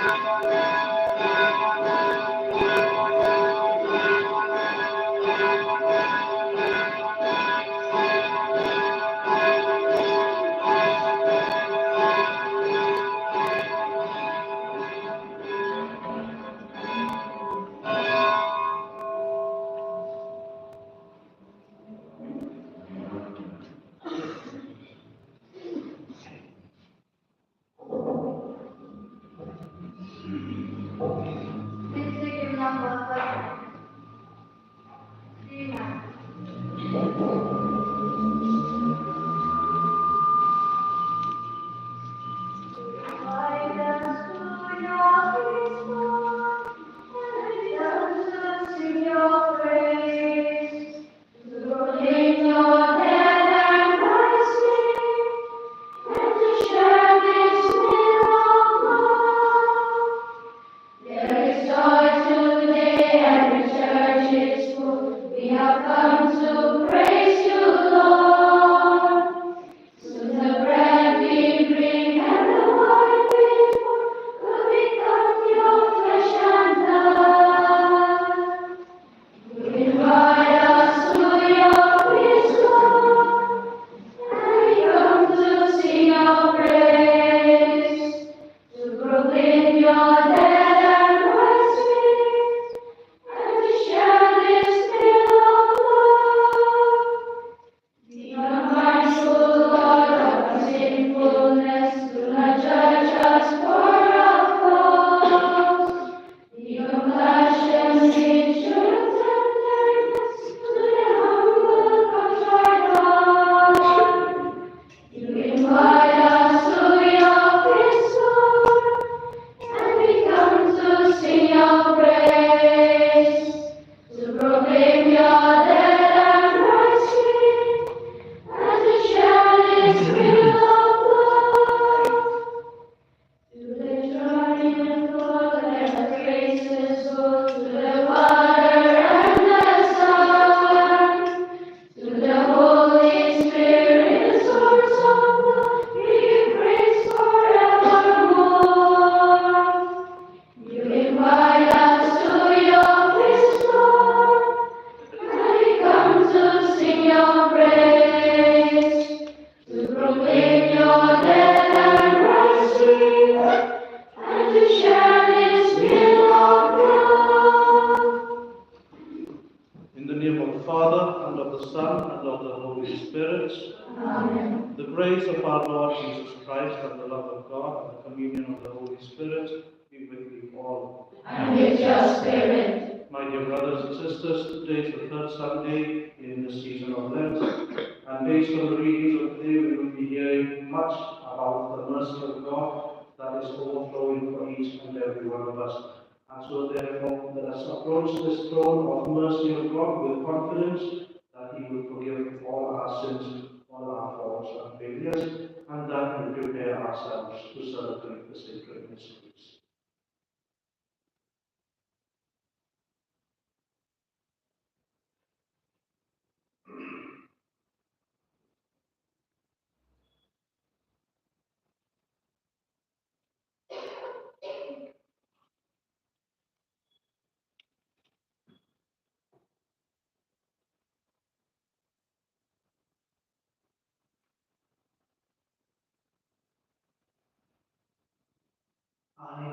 I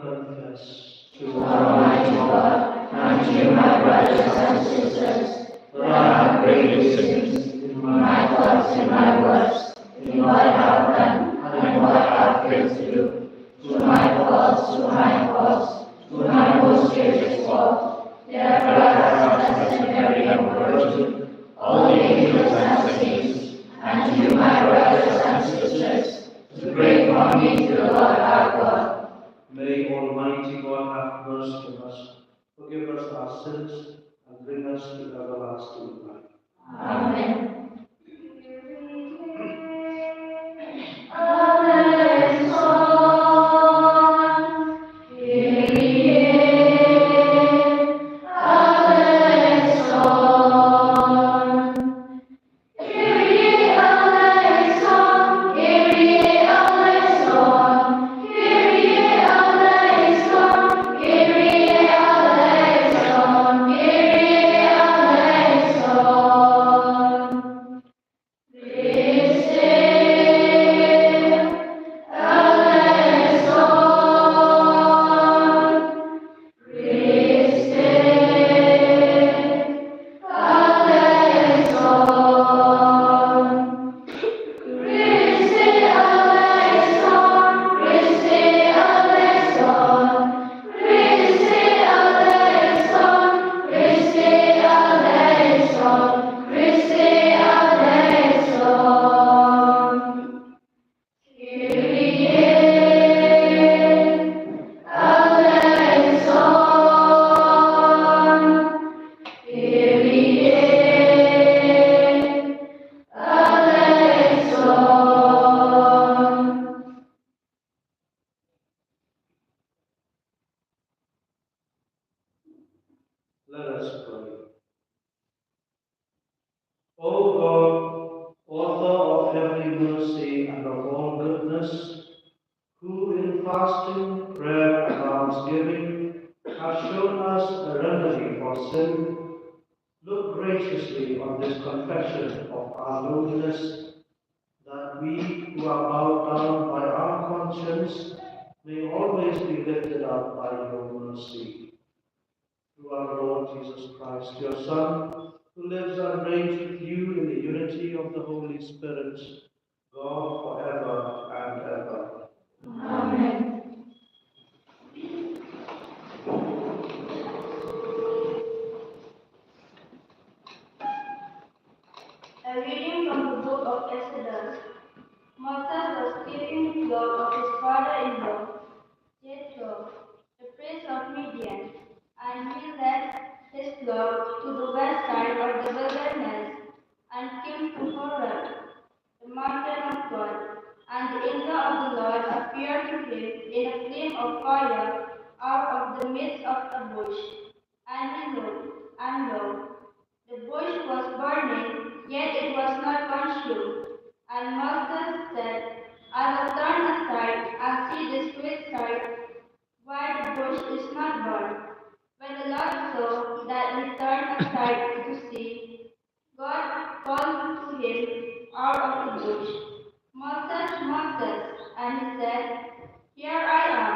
confess to Almighty God and to my brothers and sisters that I have greatly sinned in my thoughts and my words, in what I have done and what I have failed to do. Through my faults, through my most grievous fault. Therefore I have trusted every virtue, all the angels and saints, and to you, my brothers and sisters, to pray for me to the Lord our God. May Almighty God have mercy on us, forgive us our sins, and bring us to everlasting life. Amen. Let us pray. O God, author of every mercy and of all goodness, who in fasting, prayer, and almsgiving has shown us a remedy for sin, look graciously on this confession of our lowliness, that we who are bowed down by our conscience may always be lifted up by your mercy. Through our Lord Jesus Christ, your Son, who lives and reigns with you in the unity of the Holy Spirit, God forever and ever. Amen. A reading from the book of Exodus. Moses was keeping the flock of his father-in-law, Jethro, the priest of Midian, and he led his flock to the west side of the wilderness and came to Horeb, the mountain of God. And the angel of the Lord appeared to him in a flame of fire out of the midst of a bush. And he looked, and lo, the bush was burning, yet it was not consumed. And Moses said, I will turn aside and see this great sight, why the bush is not burned. When the Lord saw that he turned aside to see, God called to him out of the bush, Moses, Moses, and he said, Here I am.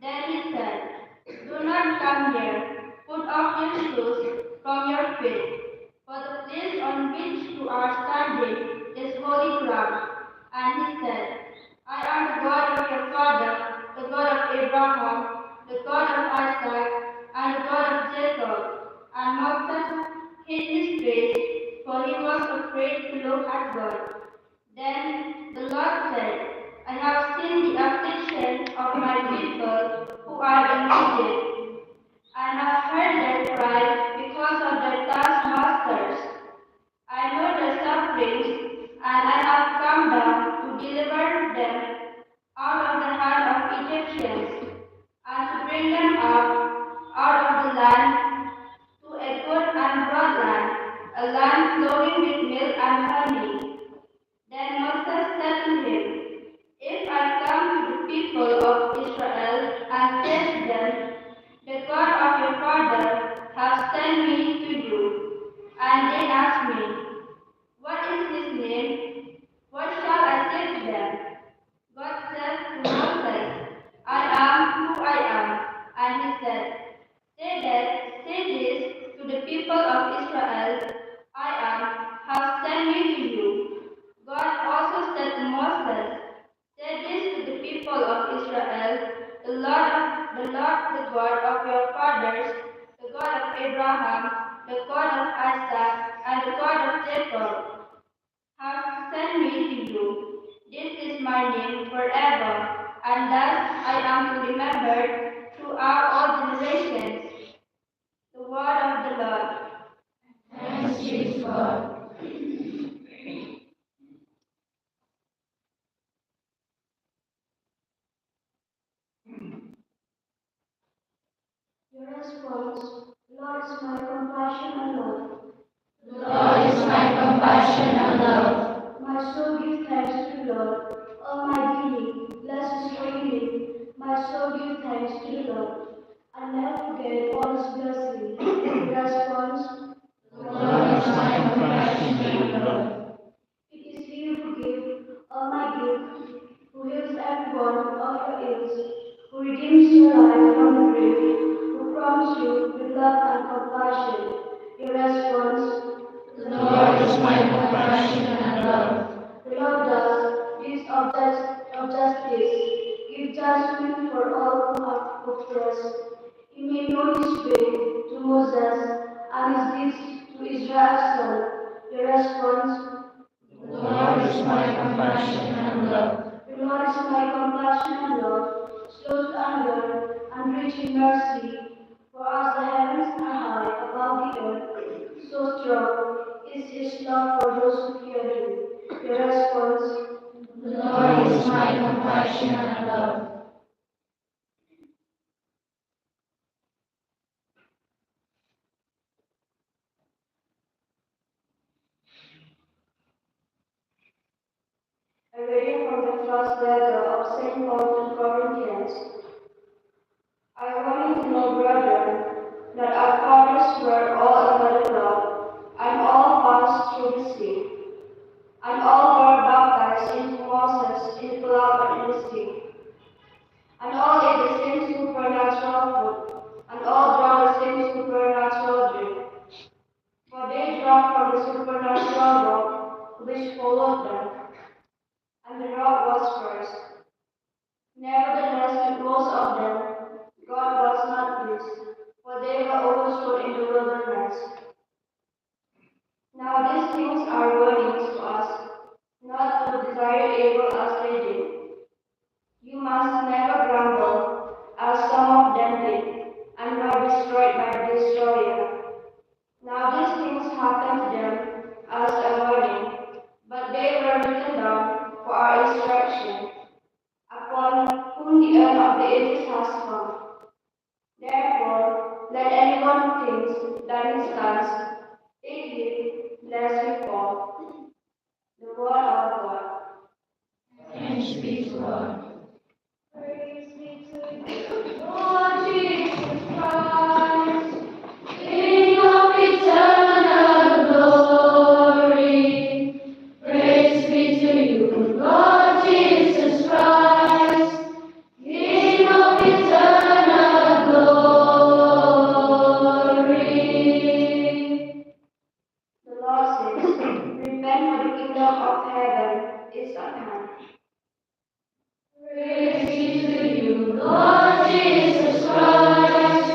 Then he said, Do not come here. Put off your shoes from your feet, for the place on which you are standing is holy ground. And he said, I am the God of your father, the God of Abraham, the God of Isaac, and the God of Jacob. And Moses hid his face, for he was afraid to look at God. Then the Lord said, I have seen the affliction of my people who are in Egypt, and have heard their cry because of their taskmasters. I know their sufferings, and I have come down to deliver them out of the hand of Egyptians, and to bring them out of the land to a good and broad land, a land flowing with milk and honey. Then Moses said to him, If I come to the people of Israel and say to them, The God of your father has sent me to you, and they ask me, What is his name? What shall I say to them? God said to Moses, I am who I am. And he said, Say this to the people of Israel, I am, has sent me to you. God also said to Moses, Say this to the people of Israel, the God of your fathers, the God of Abraham, the God of Isaac, and the God of Jacob, has sent me to you. This is my name forever, and thus I am to remember throughout all generations. The word of the Lord. Thanks be to God. Your response, Lord is my compassion and love. Lord is my compassion and love. My soul gives thanks to the Lord. All my being, bless his holy name. My soul gives thanks to the Lord. I'll never forget all his blessings. The response, Lord is my compassion and love. it is he who gives all my gifts, who heals every one of your ills, who redeems your life from the grave, who crowns you with love and compassion. Your response, Lord is my compassion and love. the Lord does deeds of justice, give judgment for all who have oppressed. He made known his way to Moses and his deeds to Israel's son. Your response, Lord is my compassion and love. the Lord is my compassion and love, slow to anger and rich in mercy. For as the heavens are high above the earth, so strong is his love for those who fear him. Your response, Lord is my compassion and love. reading from the first letter of St. Paul to Corinthians. I want you to know, brethren, that our fathers were all under the flood, and all passed through the sea, and all were baptized into Moses in the flood and in the sea, and all ate the same supernatural food, and all drank the same supernatural drink. For they drank from the supernatural rock which followed them, and the rock was Christ. Nevertheless, with most of them, God was not pleased, for they were overthrown in the wilderness. Now these things are warnings to us, not to desire evil as they did. You must never grumble, as some of them did, and were destroyed by the destroyer. Now these things happened to them as a warning, but they were written down for our instruction, upon whom the end of the ages has come. Therefore, let anyone who thinks that he stands take heed lest he fall. The word of God. Thanks be to God. Praise be to you, Lord Jesus Christ, King of eternal glory. Praise be to you, Lord Jesus Christ, King of eternal glory. The Lord says, repent, for the kingdom of heaven is at hand. Praise be to you, Lord Jesus Christ,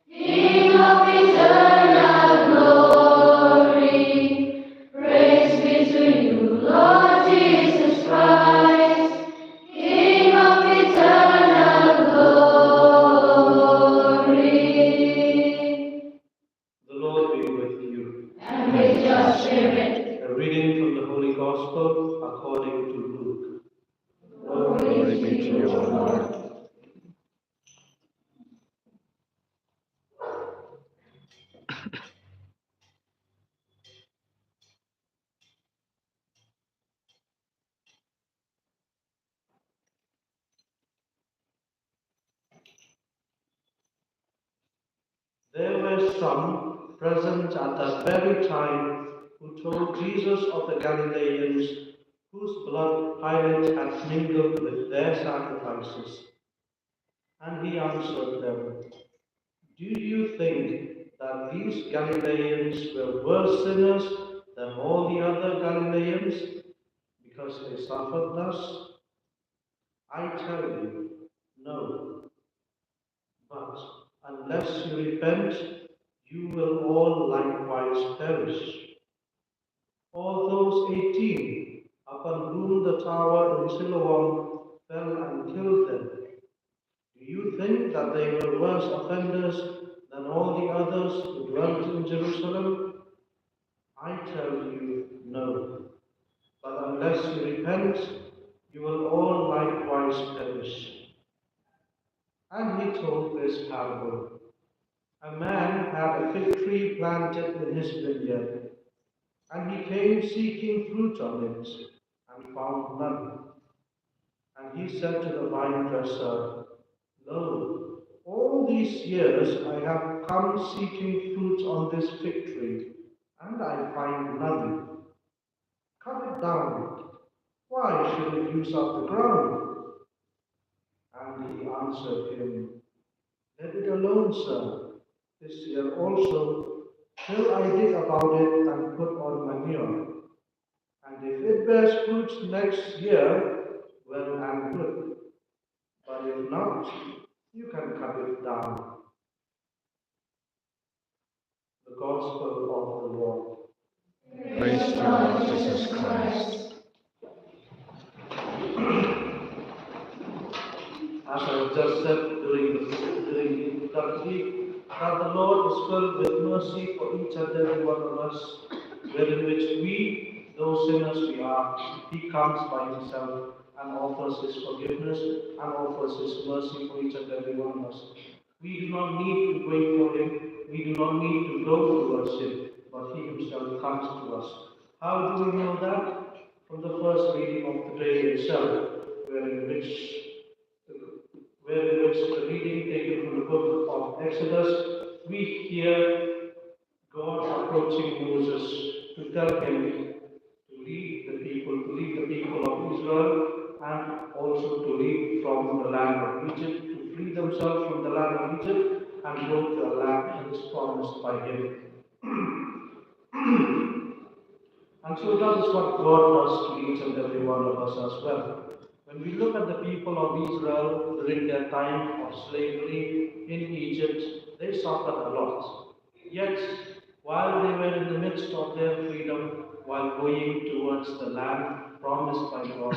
King of eternal glory. Praise be to you, Lord Jesus Christ, King of eternal glory. The Lord be with you. And with your spirit. A reading from the Holy Gospel according to Luke. Glory be to you, O Lord. There were some present at that very time who told Jesus of the Galileans whose blood Pilate had mingled with their sacrifices. And he answered them, do you think that these Galileans were worse sinners than all the other Galileans because they suffered thus? I tell you, no. But unless you repent, you will all likewise perish. All those 18 upon whom the tower in Siloam fell and killed them, do you think that they were worse offenders than all the others who dwelt in Jerusalem? I tell you, no. But unless you repent, you will all likewise perish. And he told this parable. A man had a fig tree planted in his vineyard, and he came seeking fruit on it, and found none. And he said to the vine dresser, lo, all these years I have come seeking fruit on this fig tree, and I find none. Cut it down. Why should it use up the ground? And he answered him, let it alone, sir, this year also, till I dig about it and put on manure. And if it bears fruit next year, well and good. But if not, you can cut it down. The Gospel of the Lord. Praise to Lord Jesus Christ. As I just said during the liturgy, that the Lord is filled with mercy for each and every one of us, wherein which we, though sinners we are, He comes by Himself and offers His forgiveness and offers His mercy for each and every one of us. We do not need to wait for Him, we do not need to go towards Him, but He Himself comes to us. How do we know that? From the first reading of the day itself, where in which the reading taken from the book of Exodus, we hear God approaching Moses to tell him to lead the people of Israel, and also to lead from the land of Egypt, to free themselves from the land of Egypt and go to a land that is promised by him. And so that is what God does to each and every one of us as well. When we look at the people of Israel during their time of slavery in Egypt, they suffered a lot. Yet, while they were in the midst of their freedom, while going towards the land promised by God,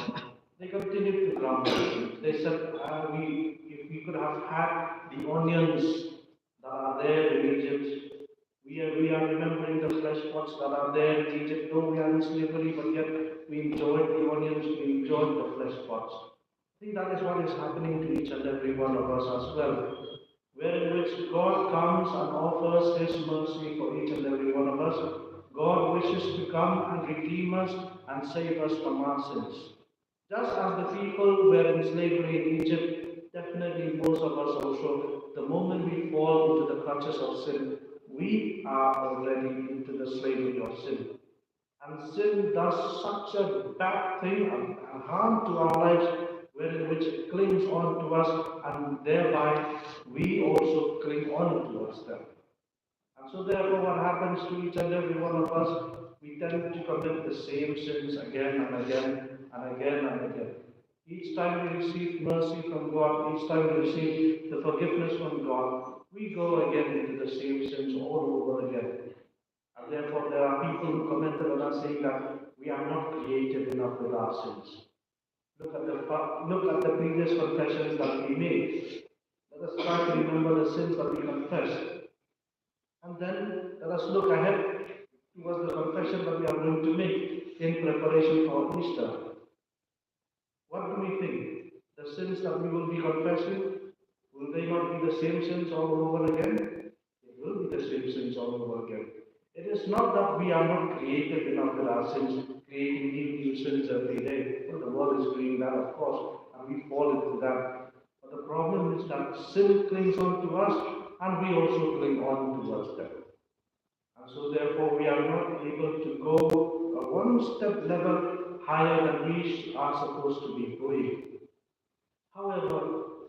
they continued to grumble. They said, if we could have had the onions that are there in Egypt, we are remembering the flesh pots that are there in Egypt. Though we are in slavery, but yet we enjoyed the onions, we enjoyed the flesh pots. I think that is what is happening to each and every one of us as well. Where in which God comes and offers His mercy for each and every one of us. God wishes to come and redeem us and save us from our sins. Just as the people were in slavery in Egypt, definitely most of us also, the moment we fall into the clutches of sin, we are already into the slavery of sin. And sin does such a bad thing and harm to our lives, wherein which it clings on to us, and thereby we also cling on towards them. And so therefore what happens to each and every one of us, we tend to commit the same sins again and again and again and again. Each time we receive mercy from God, each time we receive the forgiveness from God, we go again into the same sins all over again. And therefore there are people who commented on us saying that we are not creative enough with our sins. Look at the previous confessions that we made. Let us try to remember the sins that we confessed. And then let us look ahead towards the confession that we are going to make in preparation for Easter. What do we think? The sins that we will be confessing, will they not be the same sins all over again? It will be the same sins all over again. It is not that we are not creative enough with our sins, creating new sins every day. Well, the world is doing that, of course, and we fall into that. But the problem is that sin clings on to us, and we also cling on towards them. And so therefore we are not able to go one step level higher than we are supposed to be going. However,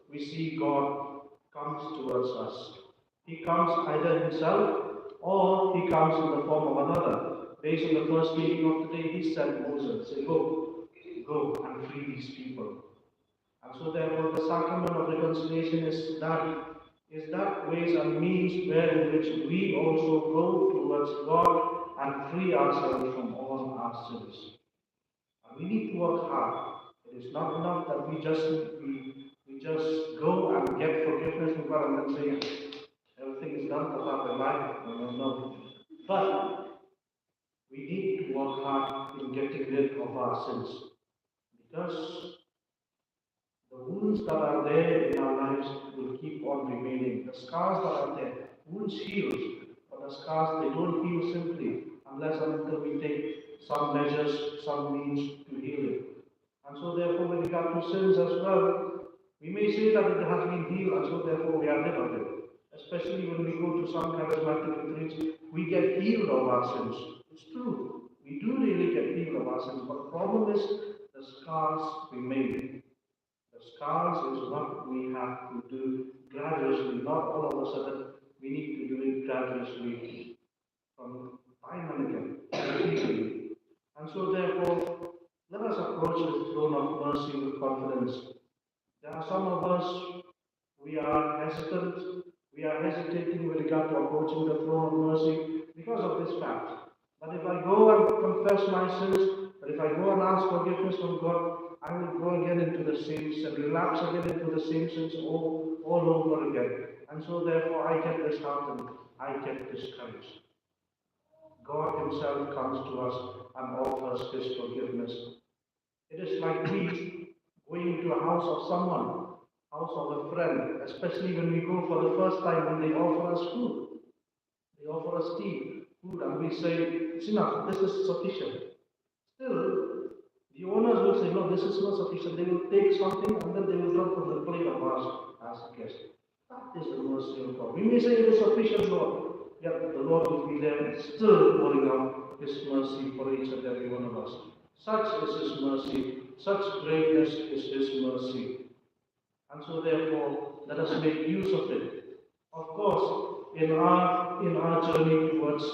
we see God comes towards us. He comes either himself or he comes in the form of another. Based on the first reading of the day, he sent Moses, say, go and free these people. And so therefore the sacrament of reconciliation is that ways and means where in which we also go towards God and free ourselves from all our sins. And we need to work hard. It is not enough that we just go and get forgiveness from God and then say everything is done for our life. No. But we need to work hard in getting rid of our sins. Because the wounds that are there in our lives will keep on remaining. The scars that are there, wounds heal, but the scars, they don't heal simply unless and until we take some measures, some means to heal it. And so therefore, with regard to sins as well, we may say that it has been healed, and so therefore we are rid of it. Especially when we go to some charismatic retreats, we get healed of our sins. It's true. We do really get healed of our sins, but the problem is the scars remain. The scars is what we have to do gradually, not all of a sudden. We need to do it gradually from time and again, repeatedly. And so therefore, let us approach the throne of mercy with confidence. There are some of us, we are hesitating with regard to approaching the throne of mercy because of this fact. But if I go and confess my sins, but if I go and ask forgiveness from God, I will go again into the same sin, relapse again into the same sins all over again. And so therefore I get disheartened, I get discouraged. God himself comes to us and offers his forgiveness. It is like we going to a house of someone, house of a friend, especially when we go for the first time when they offer us food. They offer us tea, food, and we say, it's enough, this is sufficient. Still, The owners will say, no, this is not sufficient. They will take something and then they will drop from the plate of us as a guest. That is the mercy of God. We may say it is sufficient, Lord. Yet the Lord will be there still pouring out His mercy for each and every one of us. Such is His mercy. Such greatness is His mercy. And so therefore, let us make use of it. Of course, in our journey towards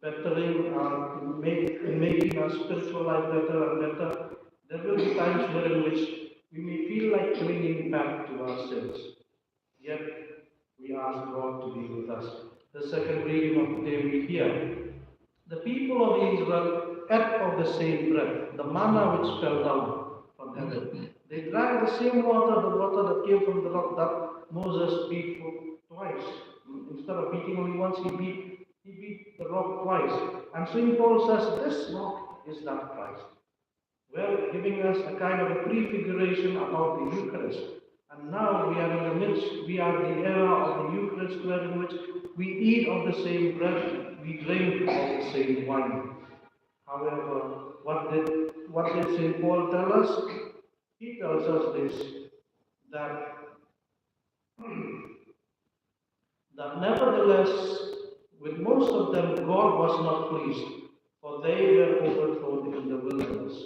bettering in making our spiritual life better and better, there will be times wherein which we may feel like clinging back to our sins. Yet we ask God to be with us. The second reading of the day we hear. The people of Israel ate of the same bread, the manna which fell down from heaven. They drank the same water, the water that came from the rock that Moses beat for twice. Instead of beating only once, he beat the rock twice. And St. Paul says, this rock is that Christ. Well, giving us a kind of a prefiguration about the Eucharist. And now we are in the midst, we are in the era of the Eucharist, where in which we eat of the same bread, we drink of the same wine. However, what did St. Paul tell us? He tells us this, that, that nevertheless, with most of them, God was not pleased, for they were overthrown in the wilderness.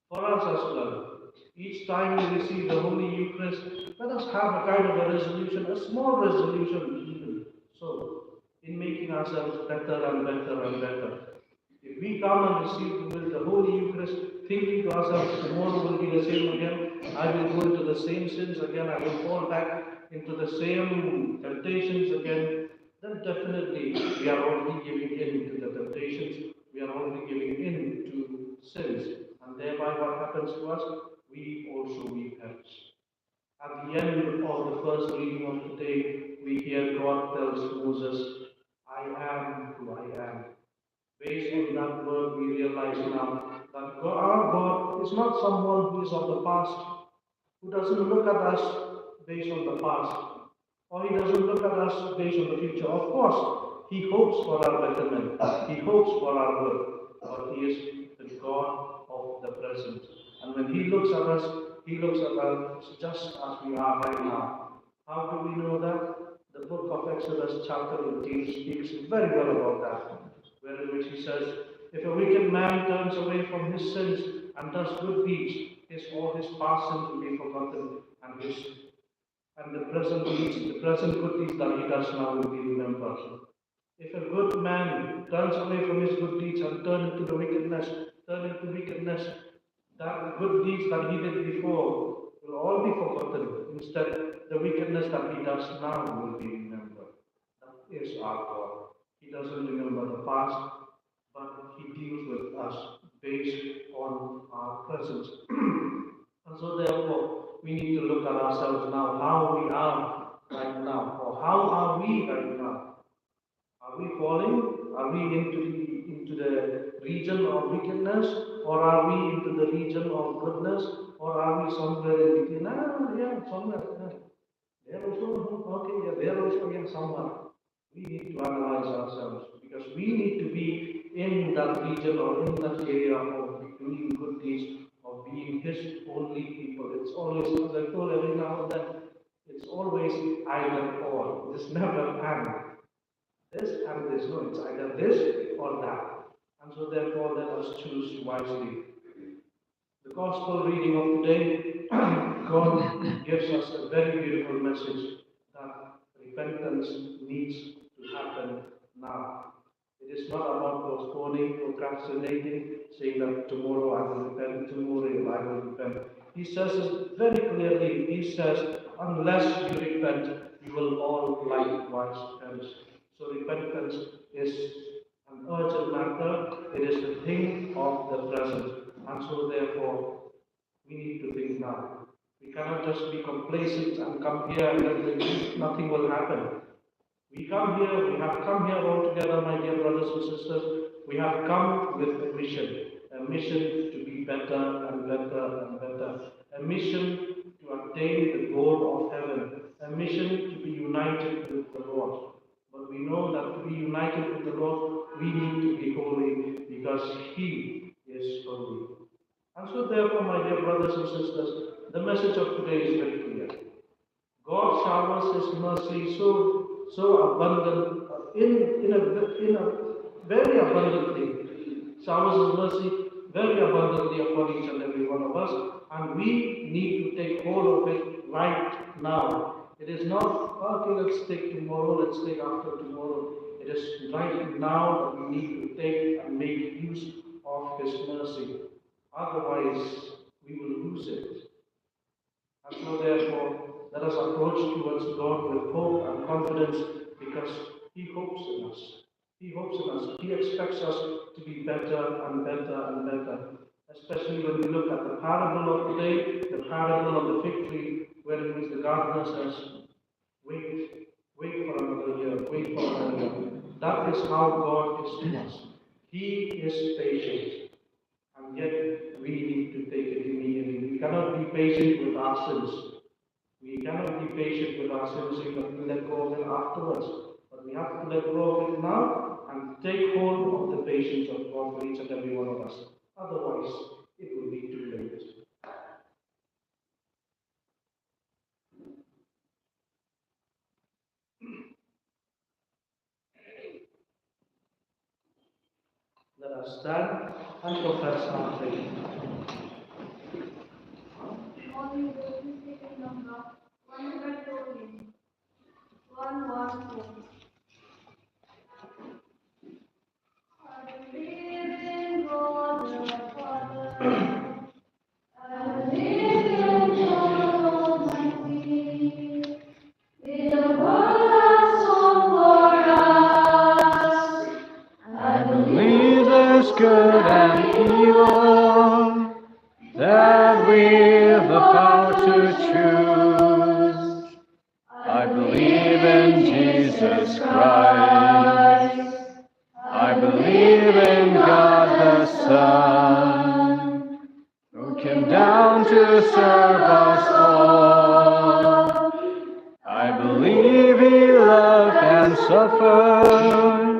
For us as well, each time we receive the Holy Eucharist, let us have a kind of a resolution, a small resolution even so, in making ourselves better and better and better. If we come and receive the Holy Eucharist, thinking to ourselves, tomorrow will be the same again, I will go into the same sins again, I will fall back into the same temptations again, then definitely we are already giving in to the temptations, we are already giving in to sins. And thereby what happens to us? We also perish. At the end of the first reading of the day, we hear God tells Moses, I am who I am. Based on that word, we realize now that our God is not someone who is of the past, who doesn't look at us based on the past, or He doesn't look at us based on the future. Of course, He hopes for our betterment, He hopes for our good, but He is the God of the present. And when He looks at us, He looks at us just as we are right now. How do we know that? The book of Exodus chapter 18 speaks very well about that, wherein which He says, if a wicked man turns away from his sins and does good deeds, all his past sins will be forgotten, and the present good deeds that he does now will be remembered. If a good man turns away from his good deeds and turn into wickedness, that good deeds that he did before will all be forgotten. Instead, the wickedness that he does now will be remembered. That is our God. He doesn't remember the past, but He deals with us based on our present. And so therefore, we need to look at ourselves now, how we are right now, or how are we right now? Are we falling? Are we into the region of wickedness, or are we into the region of goodness, or are we somewhere in between? Yeah, somewhere. Yeah. There also, okay, yeah, there also, yeah, somewhere. We need to analyze ourselves because we need to be in that region or in that area of doing good deeds, of being His only people. It's always, as I told every now and then, it's always either or. It's never and. This and this. No, it's either this or that. And so therefore let us choose wisely. The Gospel reading of today, God gives us a very beautiful message that repentance needs to happen now. It is not about postponing, procrastinating, saying that tomorrow I will repent, tomorrow I will repent. He says it very clearly. He says, unless you repent, you will all likewise perish. So repentance is an urgent matter. It is the thing of the present. And so therefore, we need to think now. We cannot just be complacent and come here and then nothing will happen. We have come here all together, my dear brothers and sisters. We have come with a mission to be better and better and better, a mission to attain the goal of heaven, a mission to be united with the Lord. But we know that to be united with the Lord, we need to be holy because He is holy. And so therefore, my dear brothers and sisters, the message of today is very clear. God showers His mercy so abundant, in a very abundantly, showers His mercy very abundantly upon each and every one of us, and we need to take hold of it right now. It is not, okay, let's take tomorrow, let's take after tomorrow. It is right now that we need to take and make use of His mercy. Otherwise, we will lose it. And so therefore, let us approach towards God with hope and confidence because He hopes in us. He hopes in us. He expects us to be better and better and better. Especially when we look at the parable of today, the parable of the fig tree, where in which the gardener says, wait for another year, wait for another year. That is how God is to us. He is patient. And yet, we need to take it immediately. We cannot be patient with our sins. We cannot be patient with our sins and let go of it afterwards. But we have to let go of it now and take hold of the patience of God for each and every one of us. Otherwise, it will be too late. Let us stand and profess our faith. Morning Devotion Ticket number 114. 114. I believe in God the Father. I believe in God Almighty. With the world that's on for us. I believe there's good and evil, that we've the power to choose. I believe in Jesus Christ. I believe in God the Son, who came down to serve us all. I believe He loved and suffered,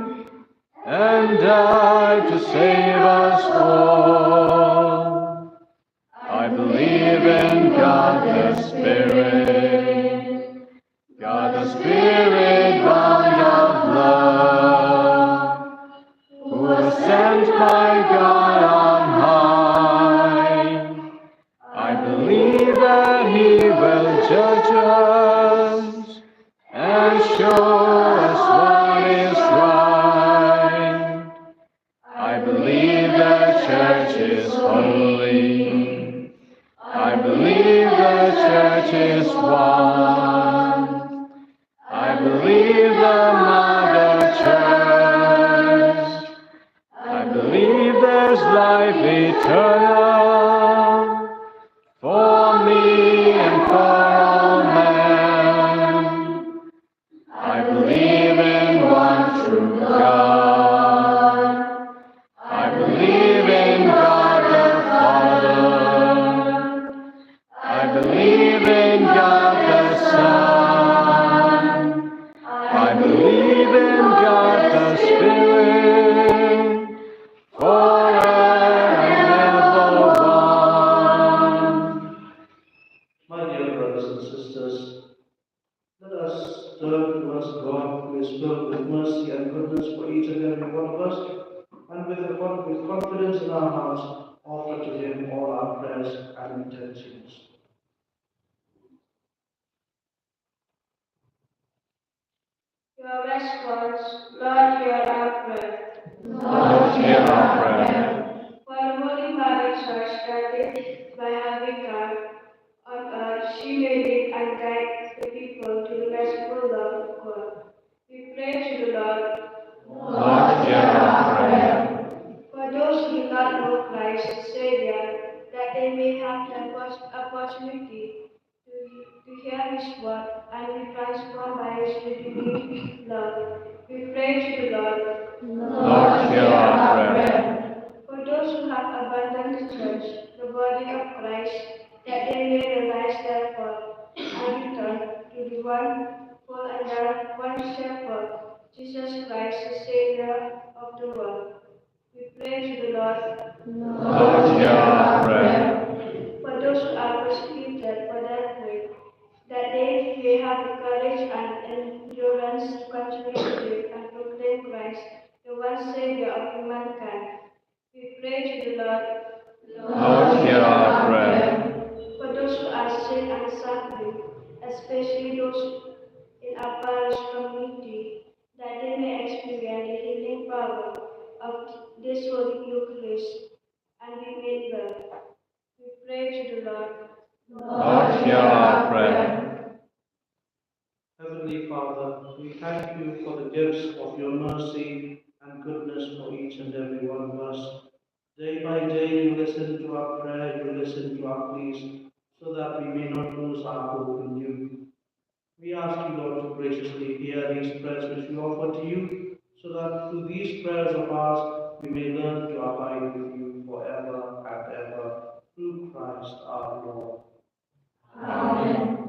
and died to save us all. I believe in God the Spirit, God the Spirit bound of love, who was sent by God on high. I believe that He will judge us and show us what is right. I believe the Church is holy. I believe the Church is one. I believe the Mother Church. I believe there's life eternal for me and for all men. I believe in one true God. I believe in God the Father. I believe in God the Son. I believe in God the Spirit, forever and ever one. My dear brothers and sisters, let us turn towards God who is filled with mercy and goodness for each and every one of us, and with confidence in our hearts, offer to Him all our prayers and intentions. Your response, Lord, hear our prayer. Lord, hear our prayer. For the Holy Mother Church that is by her vicar on earth, she may lead and guide the people to the merciful love of God. We pray to the Lord. Lord, hear our prayer. For those who do not know Christ as Savior, that they may have the opportunity to hear His word and be transformed by His redeeming love. We pray to the Lord. Lord, hear our prayer. For those who have abandoned the church, the body of Christ, that they may realize their fault and return to the one full and one shepherd, Jesus Christ, the Savior of the world. We pray to the Lord. Lord, hear our prayer. For those who are persecuted for their faith, that they may have the courage and endurance to continue to live and proclaim Christ, the one Savior of humankind. We pray to the Lord. Lord, hear our prayer. For those who are sick and suffering, especially those in our parish community, that they may experience the healing power of this Holy Eucharist and be made well. We pray to the Lord. Lord, hear our prayer. Heavenly Father, we thank you for the gifts of your mercy and goodness for each and every one of us. Day by day you listen to our prayer, you listen to our pleas, so that we may not lose our hope in you. We ask you, Lord, to graciously hear these prayers which we offer to you, so that through these prayers of ours we may learn to abide with you forever and ever, through Christ our Lord. Amen.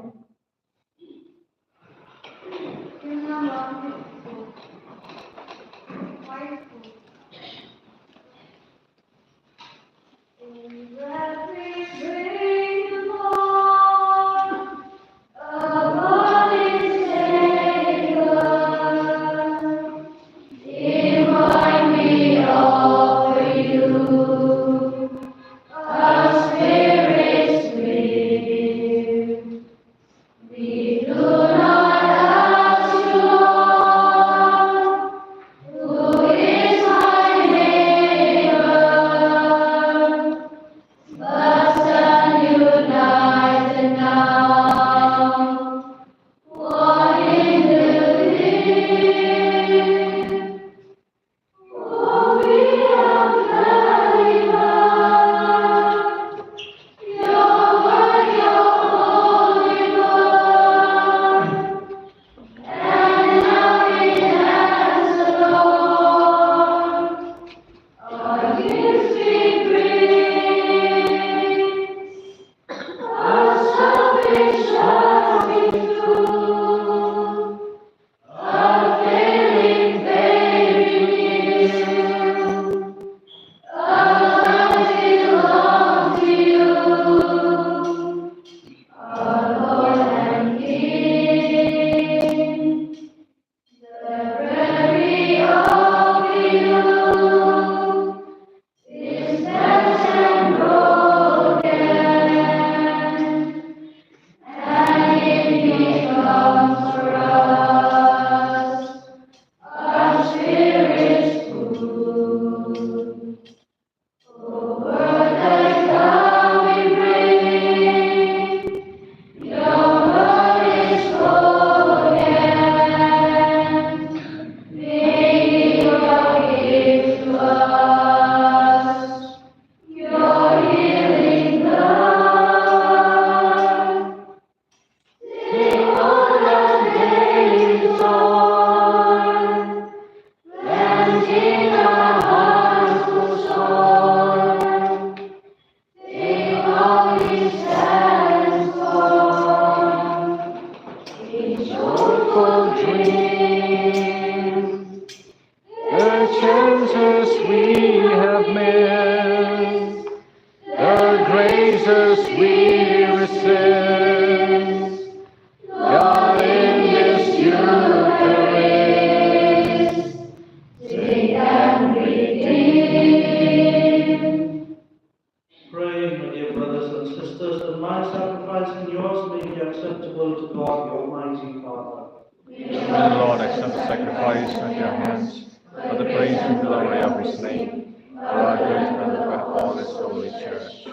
Pray, my dear brothers and sisters, that my sacrifice and yours may be acceptable to God, the Almighty Father. May the Lord accept the sacrifice at your hands, for the praise and glory of his name, for our good and the good of all his holy church.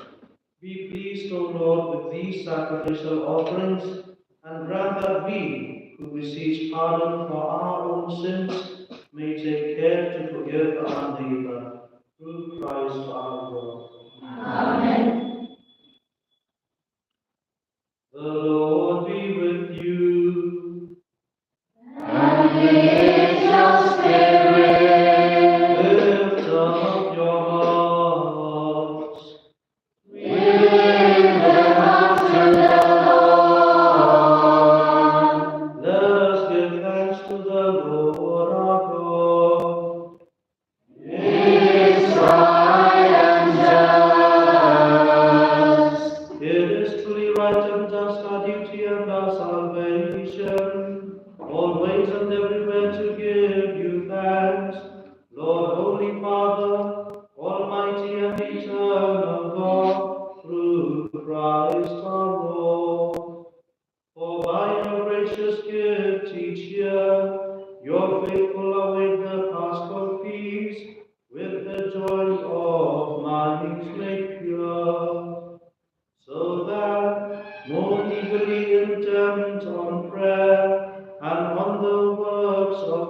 Be pleased, O Lord, with these sacrificial offerings, and grant that we, who beseech pardon for our own sins, may take care to forgive our neighbor, through Christ our Lord. Amen. The Lord be with you. And with your spirit, Lift up your hearts. we lift them up to the Lord. Let us give thanks to the Lord our God. It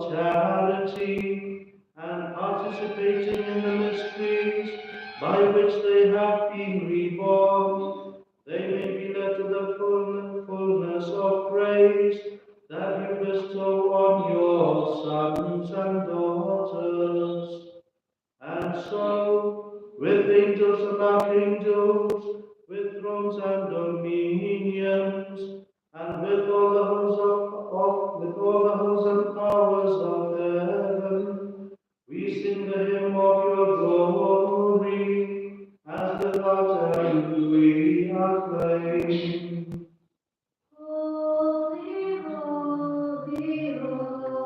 of charity and participating in the mysteries by which they have been reborn, they may be led to the fullness of grace that you bestow on your sons and daughters. And so, with angels and archangels, with thrones and dominions, and with all the hosts and powers of heaven, we sing the hymn of your glory, as without end we acclaim. Holy, holy, holy,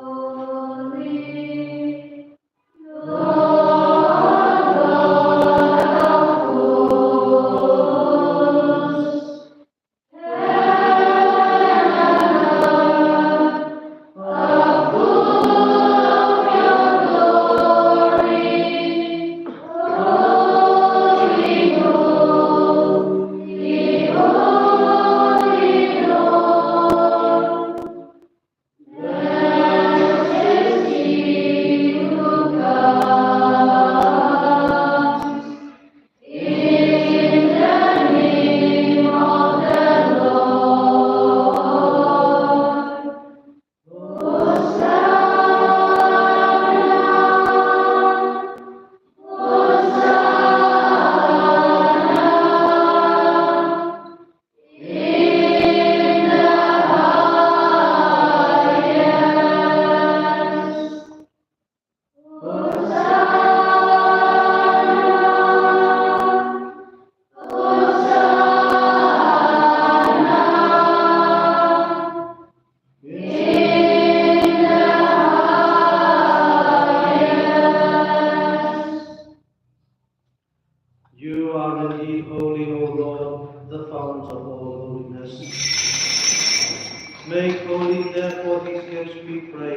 You are indeed holy, O Lord, the fount of all holiness. Make holy, therefore, these gifts, we pray,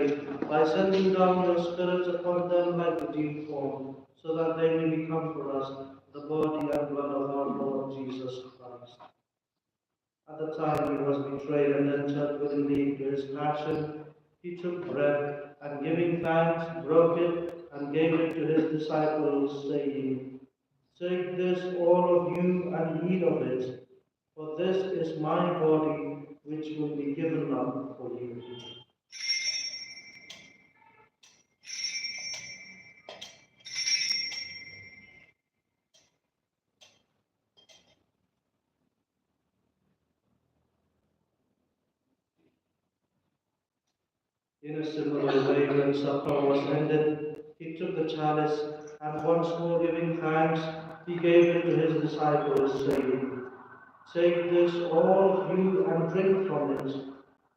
by sending down your Spirit upon them like a dew form, so that they may become for us the body and blood of our Lord Jesus Christ. At the time he was betrayed and entered willingly into his passion, he took bread, and giving thanks, broke it, and gave it to his disciples, saying, "Take this, all of you, and eat of it, for this is my body, which will be given up for you." In a similar way, when supper was ended, he took the chalice, and once more giving thanks, he gave it to his disciples, saying, "Take this, all of you, and drink from it,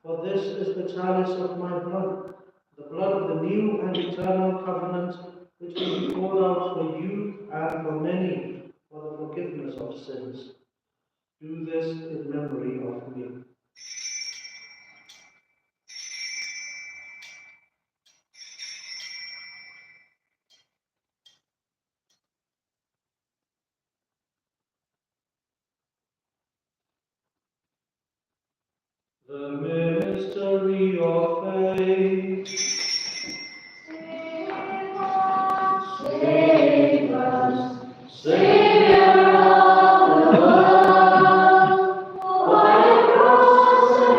for this is the chalice of my blood, the blood of the new and eternal covenant, which will be poured out for you and for many for the forgiveness of sins. Do this in memory of me." The mystery of faith. Save us, Savior of the world, by the cross and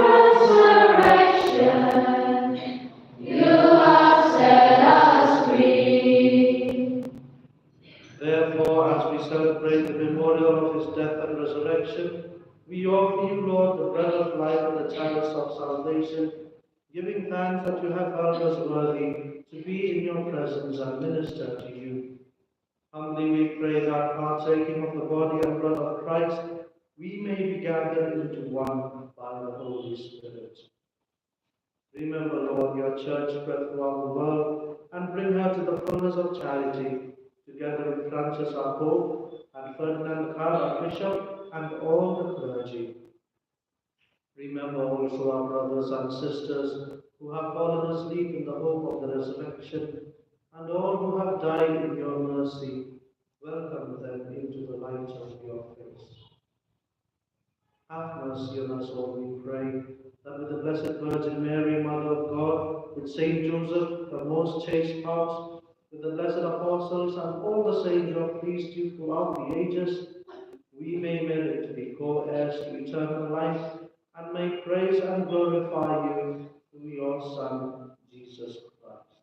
resurrection, you have set us free. Therefore, as we celebrate the memorial of his death and resurrection, we offer you, Lord, the bread of life and the chalice of salvation, giving thanks that you have found us worthy to be in your presence and minister to you. Humbly we pray that, partaking of the body and blood of Christ, we may be gathered into one by the Holy Spirit. Remember, Lord, your church spread throughout the world, and bring her to the fullness of charity, together with Francis our Pope, and Ferdinand our Bishop, and all the clergy. Remember also our brothers and sisters who have fallen asleep in the hope of the resurrection, and all who have died in your mercy. Welcome them into the light of your face. Have mercy on us all, we pray, that with the Blessed Virgin Mary, Mother of God, with Saint Joseph, the most chaste spouse, with the blessed apostles and all the saints who have pleased you throughout the ages, we may merit to be co-heirs to eternal life, and may praise and glorify you through your Son, Jesus Christ.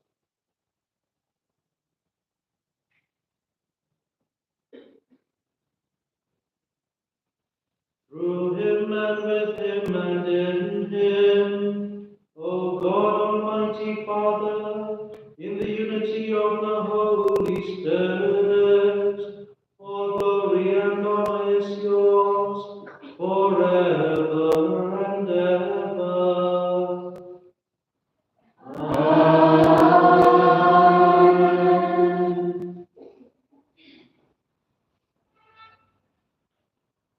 Through him and with him and in him, O God Almighty Father, in the unity of the Holy Spirit, all glory and honor is yours forever and ever. Amen.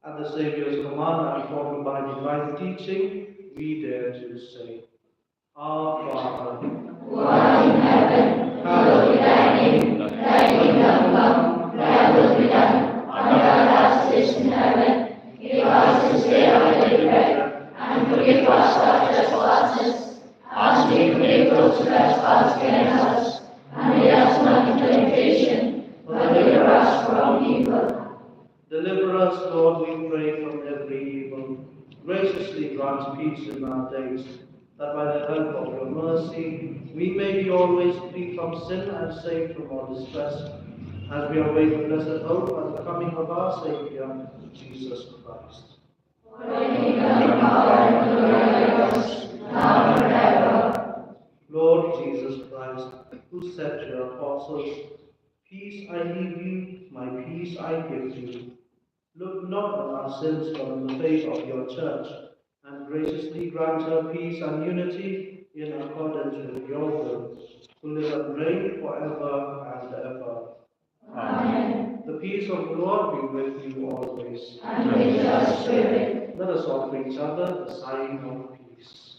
At the Saviour's command and formed by divine teaching, we dare to say, Our Father, who art in heaven, hallowed be thy name. Thy kingdom come, thy will be done, on earth as it is in heaven. Give us this day our daily bread, and forgive us our trespasses, as we forgive those who trespass against us. And lead us not into temptation, but deliver us from evil. Deliver us, Lord, we pray, from every evil. Graciously grant peace in our days, that by the help of your mercy we may be always free from sin and safe from all distress, as we await the blessed hope and the coming of our Saviour, Jesus Christ. For the kingdom, power, and glory are yours, now and forever. Lord Jesus Christ, who said to your apostles, Peace I leave you, my peace I give you. Look not on our sins, but on the faith of your church, and graciously grant her peace and unity in accordance with your will, who live and reign forever and ever. Amen. The peace of the Lord be with you always. And with your spirit. Let us offer each other the sign of peace.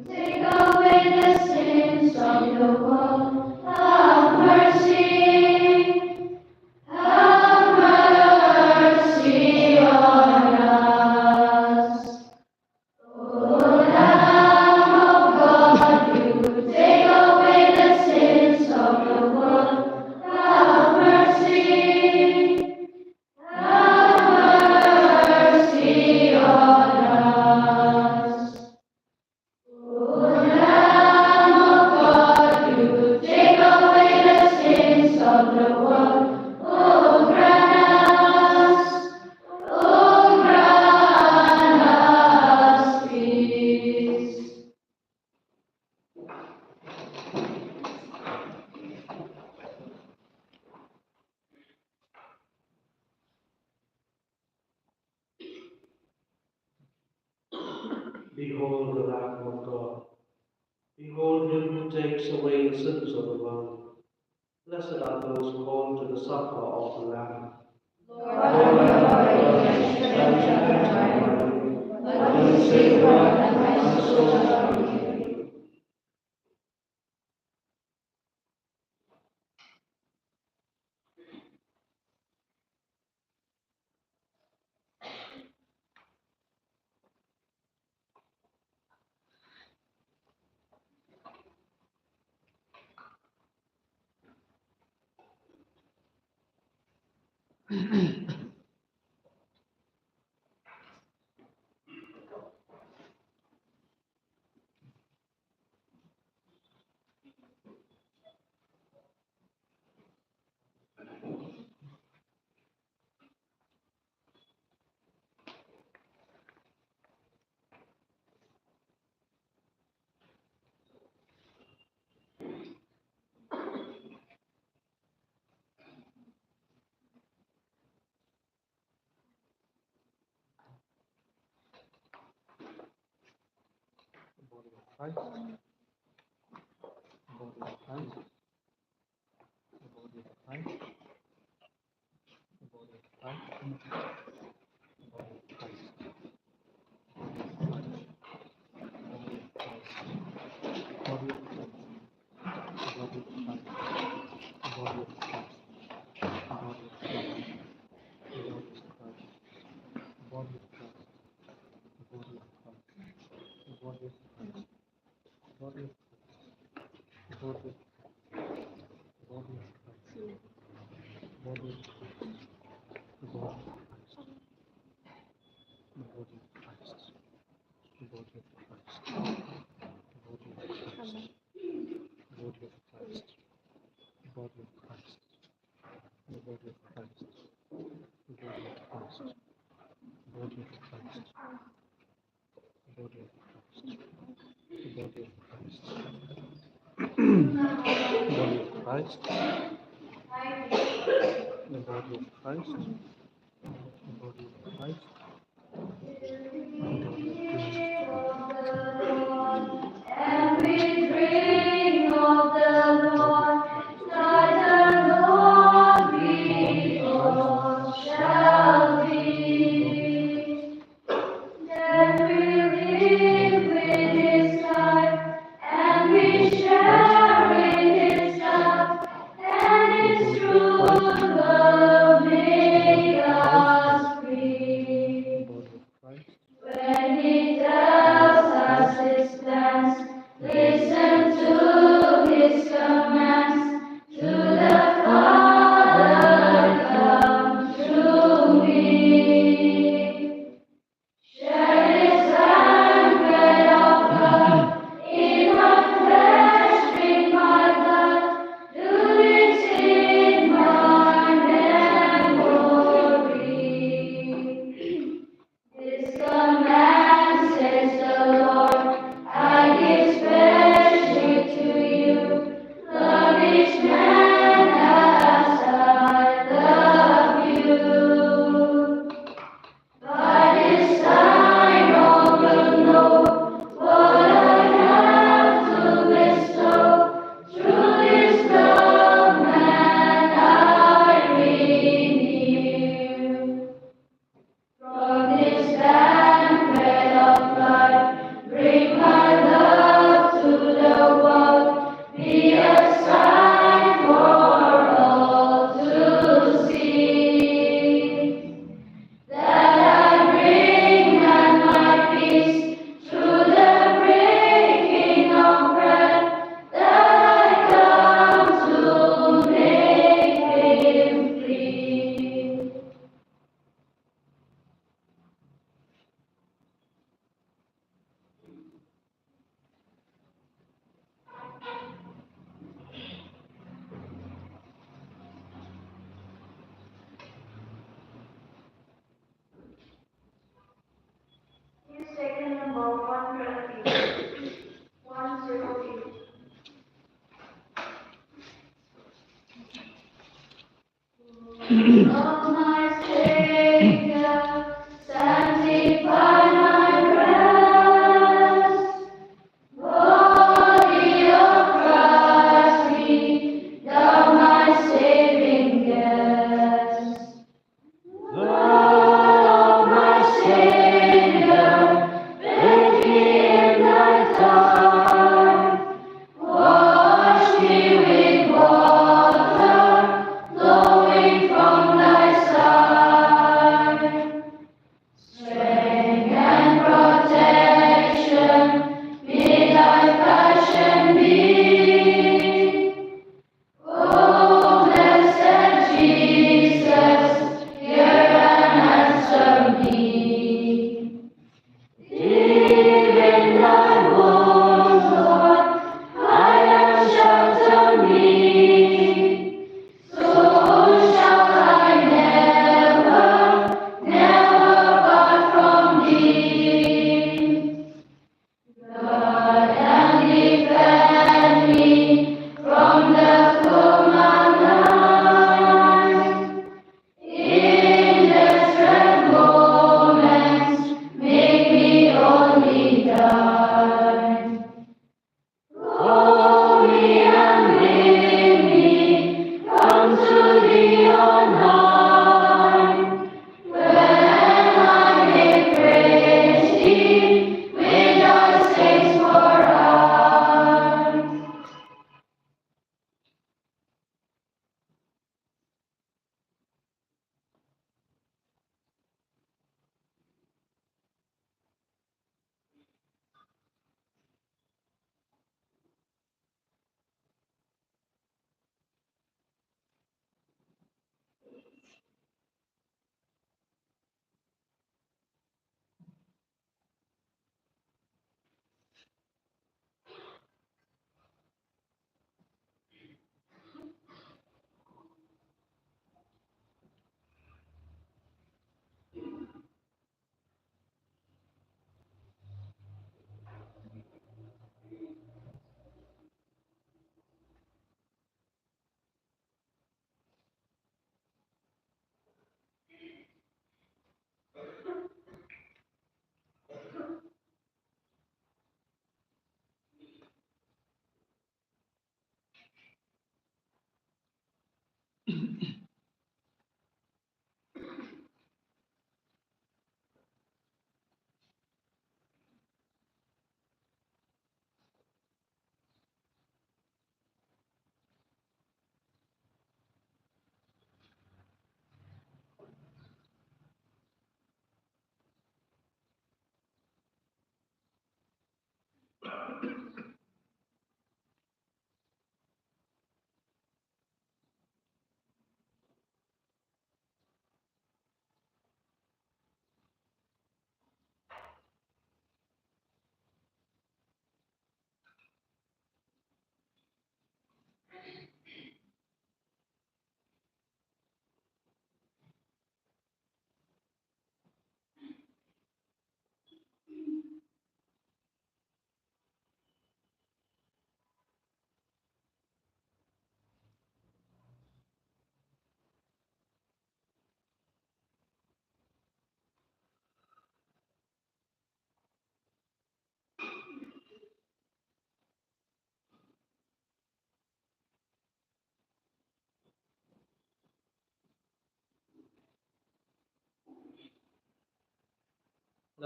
Take away the sins of the world. Have mercy. Have mercy on us. O Lamb of God, you take away the sins of the world. Have mercy. Have mercy on us. O Lamb of God, you take away the sins of the world. Oh, grant us peace. Behold the Lamb of God. Behold him who takes away the sins of the world. Blessed are those called to the supper of the Lamb. Lord, but you say the word, and my soul shall be healed. And we drink of the Lord, thy the Lord we all shall be. Then we live with his life, and we share in his love, and his true love may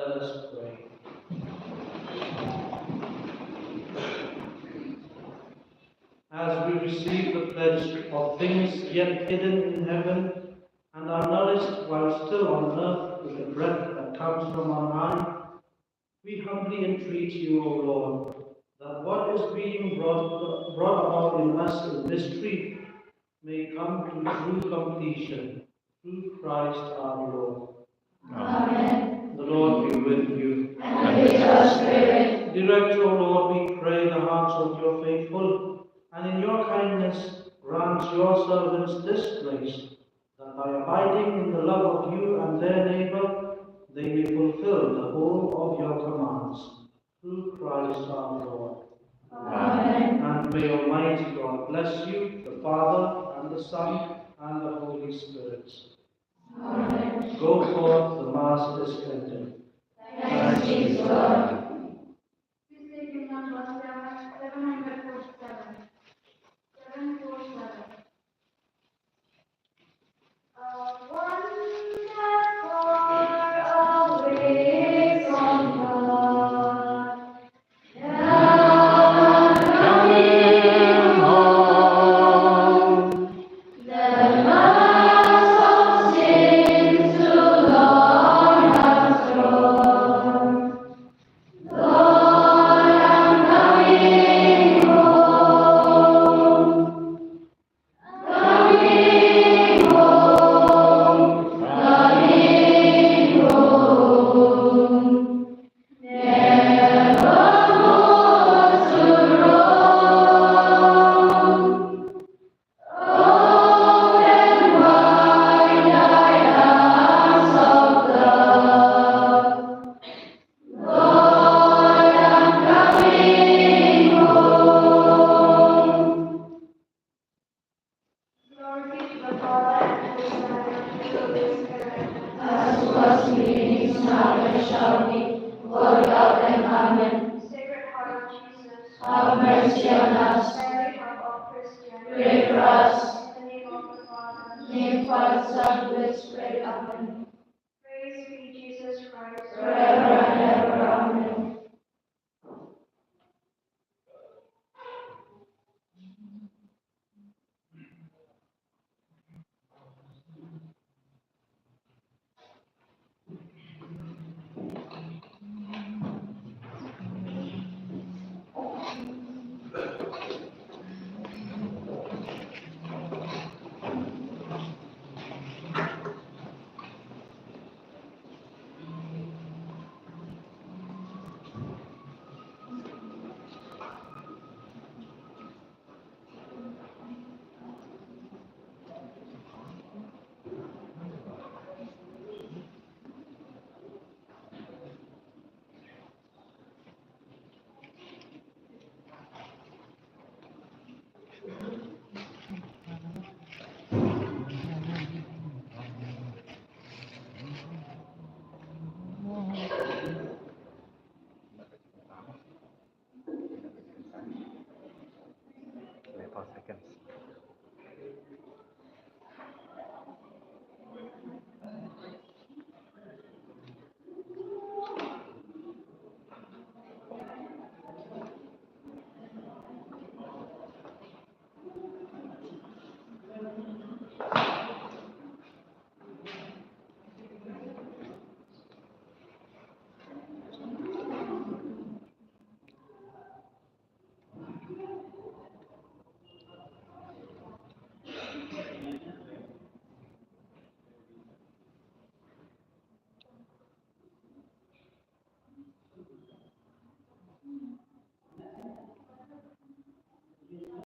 Let us pray. As we receive the pledge of things yet hidden in heaven, and are nourished while still on earth with the breath that comes from on high, we humbly entreat you, O Lord, that what is being brought about in us in mystery may come to true completion through Christ our Lord. Amen. The Lord be with you. And with your spirit. Direct, O Lord, we pray, the hearts of your faithful, and in your kindness grant your servants this grace, that by abiding in the love of you and their neighbor, they may fulfill the whole of your commands. Through Christ our Lord. Amen. And may Almighty God bless you, the Father, and the Son, and the Holy Spirit. Amen. Go forth, the Mass is ended. Thanks be to God. Please take in number 747. 747. Wonderful away from God. Coming home, the mass of sins to Lord has thrown. Lord, I'm coming home, coming home, coming home. Never more to roam. Open wide thy arms of love. Lord, I'm coming home. Glory be to the Father, and to the Son, and to the Holy Spirit. As was in the beginning, now and shall be, world without end. Amen. Sacred Heart of Jesus, Have mercy on us. Mary, Heart of Christian, Pray for us. in the name of the Father, In the name of the Son, and of the Holy Spirit. Amen.